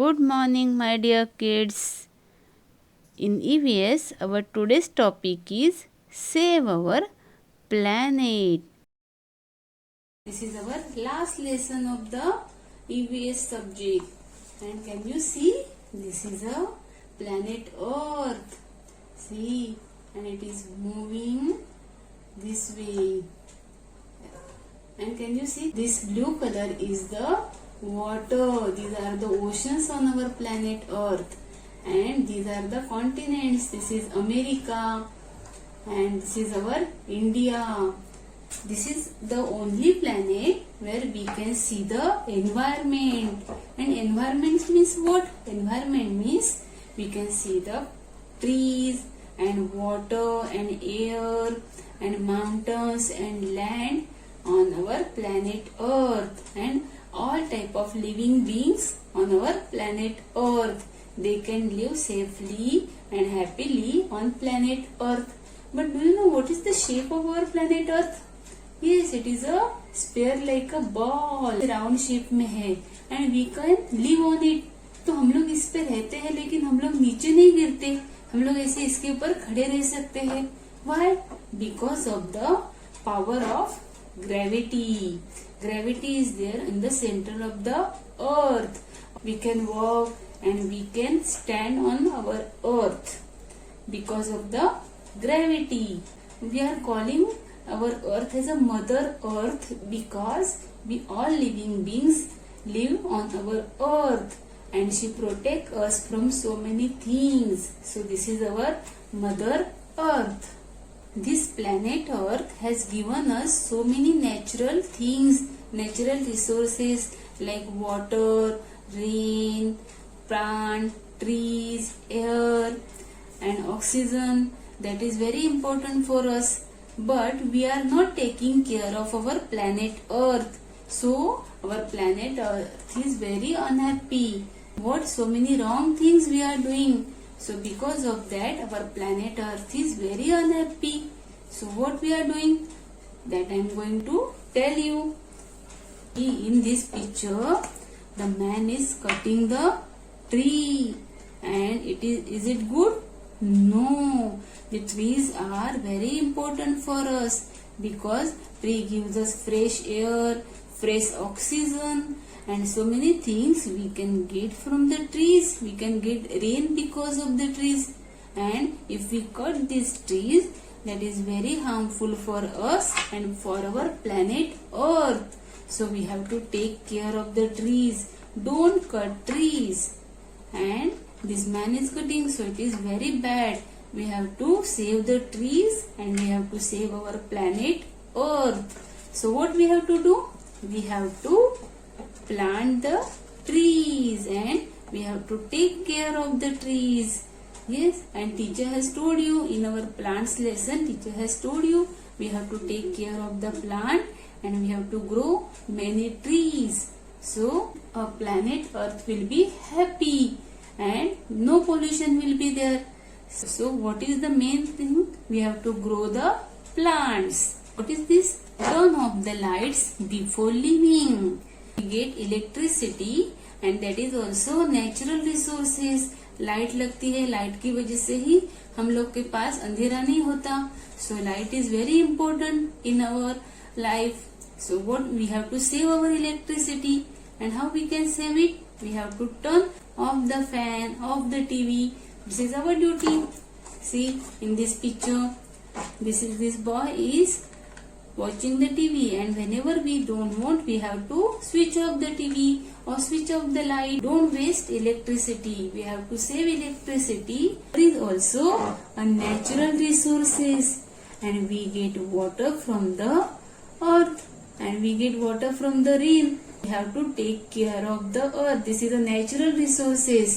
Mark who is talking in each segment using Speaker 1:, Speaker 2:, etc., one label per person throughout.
Speaker 1: Good morning, my dear kids. In EVS, our today's topic is Save Our Planet. This is our last lesson of the EVS subject. And can you see? This is a planet Earth. See, and it is moving this way. And can you see? This blue color is the water. These are the oceans on our planet Earth. And these are the continents. This is America. And this is our India. This is the only planet where we can see the environment. And environment means what? Environment means we can see the trees and water and air and mountains and land on our planet Earth, and all type of living beings on our planet Earth. They can live safely and happily on planet Earth. But do you know what is the shape of our planet Earth? Yes, it is a sphere like a ball. Round shape में है and we can live on it. तो हम लोग इस पे रहते हैं, लेकिन हम लोग नीचे नहीं गिरते. हम लोग ऐसे इसके ऊपर खड़े रह सकते हैं. Why? Because of the power of gravity. Gravity is there in the center of the earth. We can walk and we can stand on our earth because of the gravity. We are calling our earth as a mother earth because we all living beings live on our earth, and she protect us from so many things. So this is our mother earth. This planet Earth has given us so many natural things, natural resources like water, rain, plant, trees, air and oxygen. That is very important for us. But we are not taking care of our planet Earth. So our planet Earth is very unhappy. What so many wrong things we are doing. So because of that, our planet Earth is very unhappy. So what we are doing? That I am going to tell you. In this picture, the man is cutting the tree. And is it good? No. The trees are very important for us because tree gives us fresh air, fresh oxygen, and so many things we can get from the trees. We can get rain because of the trees. And if we cut these trees, that is very harmful for us and for our planet Earth. So we have to take care of the trees. Don't cut trees. And this man is cutting, so it is very bad. We have to save the trees and we have to save our planet Earth. So what we have to do? We have to plant the trees and we have to take care of the trees. Yes, and teacher has told you in our plants lesson, teacher has told you we have to take care of the plant and we have to grow many trees. So our planet Earth will be happy and no pollution will be there. So what is the main thing? We have to grow the plants. What is this? Turn off the lights before leaving. We get electricity and that is also natural resources. Light लगती है, light की वजह से ही हम लोग के पास अंधेरा नहीं होता. So light is very important in our life. So what we have to save our electricity. And how we can save it? We have to turn off the fan, off the TV. This is our duty. See in this picture, this boy is watching the TV, and whenever we don't want, we have to switch off the TV or switch off the light. Don't waste electricity. We have to save electricity. There is also a natural resources, and we get water from the earth and we get water from the rain. We have to take care of the earth. This is the natural resources,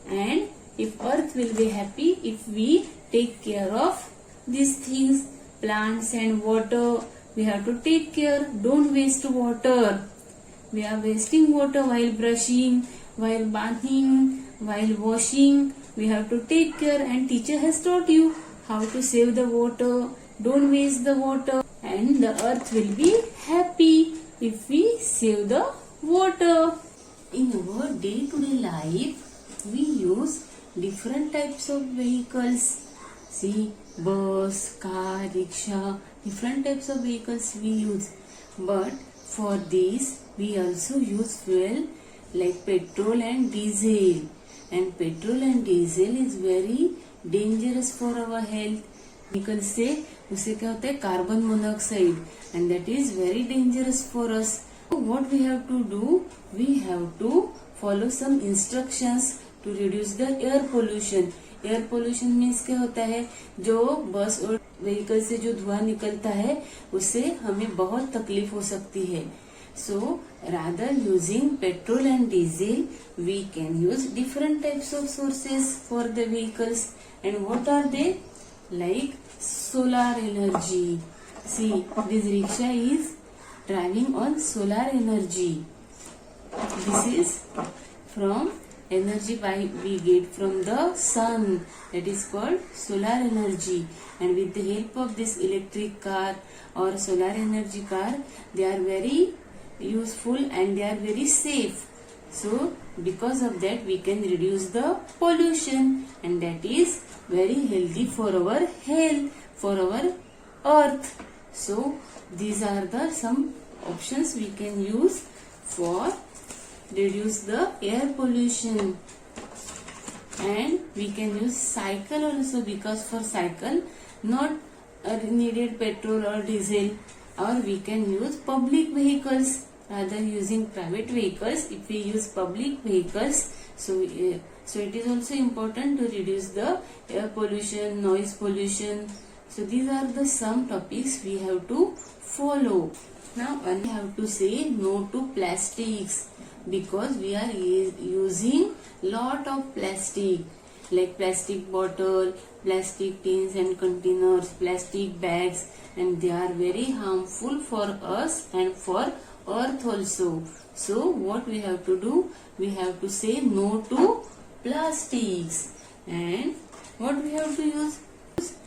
Speaker 1: and if earth will be happy if we take care of these things, plants and water. We have to take care. Don't waste water. We are wasting water while brushing, while bathing, while washing. We have to take care, and teacher has taught you how to save the water. Don't waste the water, and the earth will be happy if we save the water. In our day-to-day life, we use different types of vehicles. See, bus, car, rickshaw, different types of vehicles we use. But for this, we also use fuel like petrol and diesel. And petrol and diesel is very dangerous for our health. Vehicle से उसे क्या होता है carbon monoxide, and that is very dangerous for us. So what we have to do? We have to follow some instructions to reduce the air pollution. Air pollution means क्या होता है, जो बस और व्हीकल से जो धुआं निकलता है उससे हमें बहुत तकलीफ हो सकती है. So rather using petrol and diesel, we can use different types of sources for the vehicles. And what are they? Like solar energy. See, this rickshaw is driving on solar energy. This is from energy we get from the sun, that is called solar energy. And with the help of this electric car or solar energy car, they are very useful and they are very safe. So because of that we can reduce the pollution, and that is very healthy for our health, for our earth. So these are the some options we can use for reduce the air pollution. And we can use cycle also, because for cycle not needed petrol or diesel. Or we can use public vehicles rather using private vehicles. If we use public vehicles, so it is also important to reduce the air pollution, noise pollution. So these are the some topics we have to follow. Now we have to say no to plastics, because we are using lot of plastic, like plastic bottle, plastic tins and containers, plastic bags, and they are very harmful for us and for earth also. So what we have to do? We have to say no to plastics. And what we have to use?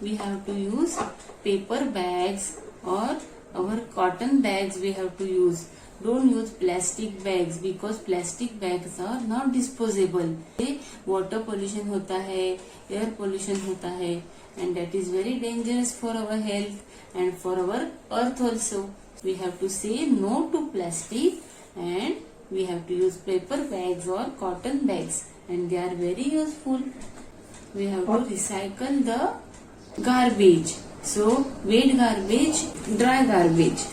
Speaker 1: We have to use paper bags or our cotton bags we have to use. Don't use plastic bags, because plastic bags are not disposable. Water pollution होता है, air pollution होता है, and that is very dangerous for our health and for our earth also. We have to say no to plastic, and we have to use paper bags or cotton bags, and they are very useful. We have to recycle the garbage. So wet garbage, dry garbage.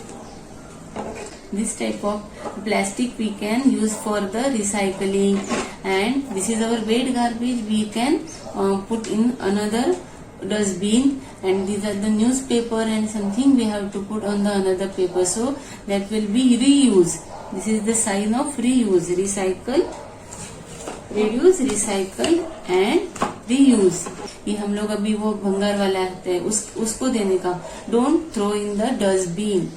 Speaker 1: This type of plastic we can use for the recycling, and this is our wet garbage we can put in another dustbin, and these are the newspaper and something we have to put on the another paper, so that will be reuse. This is the sign of reuse. Recycle, reduce, recycle and reuse. ये हम लोग अभी वो भंगार वाला आता है उसको देने का. Don't throw in the dustbin.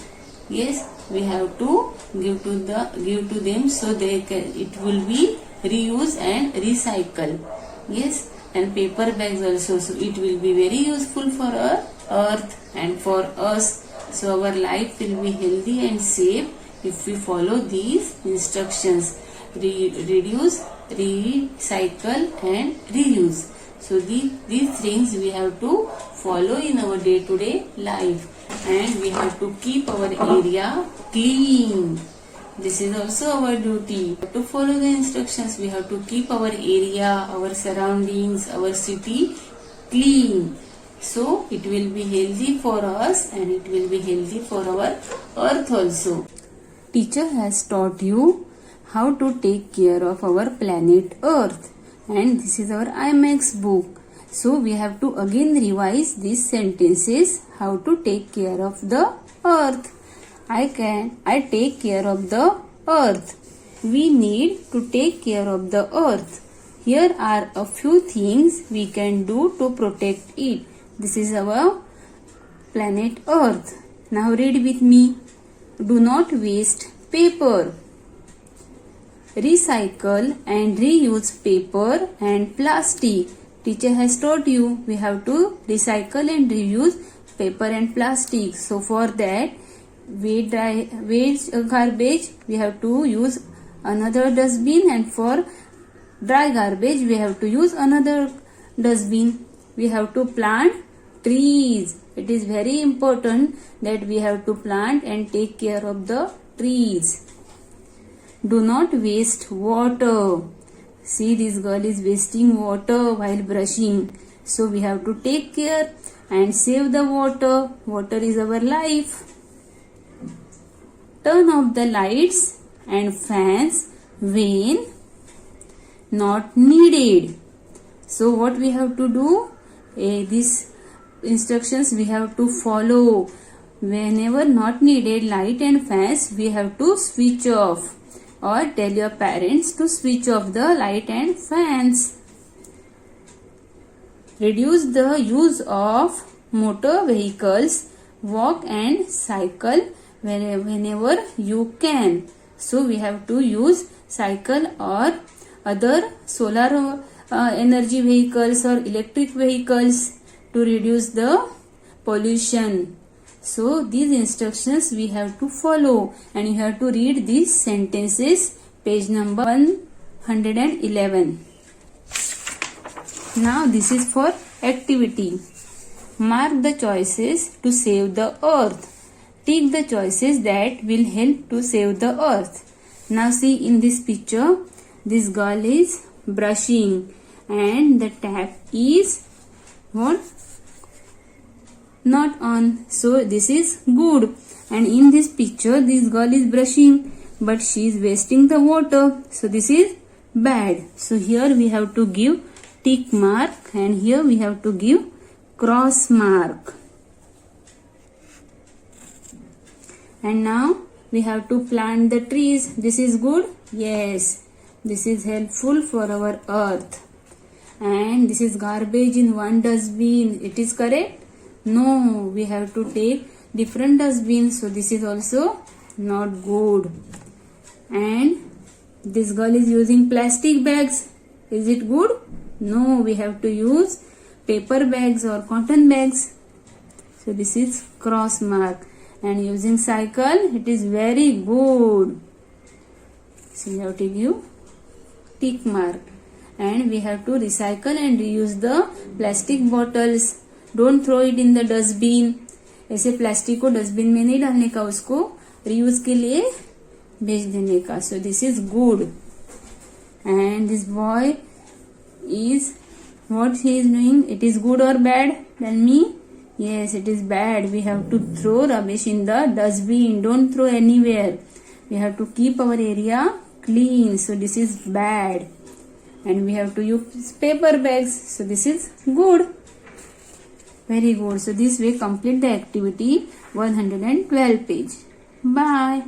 Speaker 1: Yes, we have to give to them, so they can, it will be reuse and recycle. Yes, and paper bags also, so it will be very useful for our earth and for us. So our life will be healthy and safe if we follow these instructions: reduce, recycle and reuse. So these things we have to follow in our day-to-day life, and we have to keep our area clean. This is also our duty. To follow the instructions, we have to keep our area, our surroundings, our city clean. So it will be healthy for us and it will be healthy for our earth also. Teacher has taught you how to take care of our planet Earth, and this is our IMAX book. So we have to again revise these sentences. How to take care of the earth. I take care of the earth. We need to take care of the earth. Here are a few things we can do to protect it. This is our planet Earth. Now read with me. Do not waste paper. Recycle and reuse paper and plastic. Teacher has taught you we have to recycle and reuse paper and plastic. So for that, waste garbage we have to use another dustbin, and for dry garbage we have to use another dustbin. We have to plant trees. It is very important that we have to plant and take care of the trees. Do not waste water. See, this girl is wasting water while brushing. So we have to take care and save the water. Water is our life. Turn off the lights and fans when not needed. So what we have to do? These instructions we have to follow. Whenever not needed light and fans, we have to switch off, or tell your parents to switch off the light and fans. Reduce the use of motor vehicles. Walk and cycle whenever you can. So we have to use cycle or other solar energy vehicles or electric vehicles to reduce the pollution. So these instructions we have to follow, and you have to read these sentences, page number 111. Now this is for activity. Mark the choices to save the earth. Take the choices that will help to save the earth. Now see, in this picture, this girl is brushing and the tap is what? Not on. So this is good. And in this picture, this girl is brushing, but she is wasting the water. So this is bad. So here we have to give tick mark, and here we have to give cross mark. And now we have to plant the trees. This is good? Yes. This is helpful for our earth. And this is garbage in one dustbin. It is correct? No, we have to take different dustbins. So this is also not good. And this girl is using plastic bags. Is it good? No, we have to use paper bags or cotton bags. So this is cross mark. And using cycle, it is very good. So we have to give tick mark. And we have to recycle and reuse the plastic bottles. Don't throw it in the dustbin. ऐसे plastic को dustbin में नहीं डालने का, उसको reuse के लिए भेज देने का. So this is good. And this boy is, what he is doing? It is good or bad? Tell me. Yes, it is bad. We have to throw rubbish in the dustbin. Don't throw anywhere. We have to keep our area clean. So this is bad. And we have to use paper bags. So this is good. Very good. So this way complete the activity 112 page. Bye.